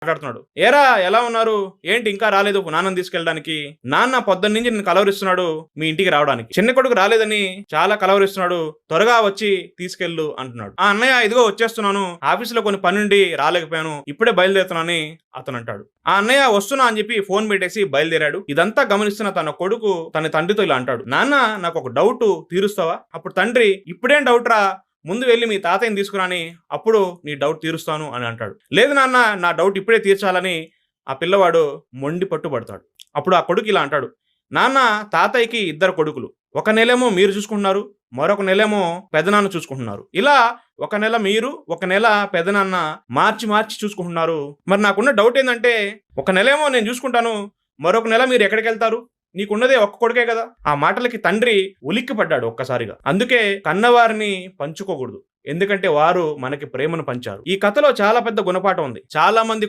మాట్లాడుతున్నాడు. ఏరా ఎలా ఉన్నారు? ఏంటి ఇంకా రాలేదు నాన్నని తీసుకెళ్ళడానికి? నాన్న పొద్దున్నుంచి నిన్ను కలవరిస్తున్నాడు మీ ఇంటికి రావడానికి. చిన్న కొడుకు రాలేదని చాలా కలవరిస్తున్నాడు. త్వరగా వచ్చి తీసుకెళ్ళు అంటున్నాడు. ఆ అన్నయ్య ఇదిగో వచ్చేస్తున్నాను. ఆఫీసులో కొన్ని పనుండి రాలేకపోయాను. ఇప్పుడే బయలుదేరుతున్నానని అతను అంటాడు. ఆ అన్నయ్య వస్తున్నా అని చెప్పి ఫోన్ పెట్టేసి బయలుదేరాడు. ఇదంతా గమనిస్తున్న తన కొడుకు తన తండ్రితో ఇలా అంటాడు. నాన్న నాకు ఒక డౌట్ తీరుస్తావా? అప్పుడు తండ్రి ఇప్పుడేం డౌట్ రా, ముందు వెళ్ళి మీ తాతయ్యని తీసుకురాని అప్పుడు నీ డౌట్ తీరుస్తాను అని అంటాడు. లేదు నాన్న నా డౌట్ ఇప్పుడే తీర్చాలని ఆ పిల్లవాడు మొండి పట్టుబడతాడు. అప్పుడు ఆ కొడుకు ఇలా అంటాడు. నాన్న తాతయ్యకి 2 కొడుకులు. ఒక నెలేమో మీరు చూసుకుంటున్నారు, మరొక నెలేమో పెదనాన్న చూసుకుంటున్నారు. ఇలా ఒక నెల మీరు, ఒక నెల పెదనాన్న మార్చి చూసుకుంటున్నారు. మరి నాకున్న డౌట్ ఏంటంటే, ఒక నెలేమో నేను చూసుకుంటాను, మరొక నెల మీరు ఎక్కడికి వెళ్తారు? నీకున్నదే ఒక్క కొడుకే కదా. ఆ మాటలకి తండ్రి ఉలిక్కి పడ్డాడు ఒక్కసారిగా. అందుకే కన్నవారిని పంచుకోకూడదు, ఎందుకంటే వారు మనకి ప్రేమను పంచారు. ఈ కథలో చాలా పెద్ద గుణపాఠం ఉంది. చాలా మంది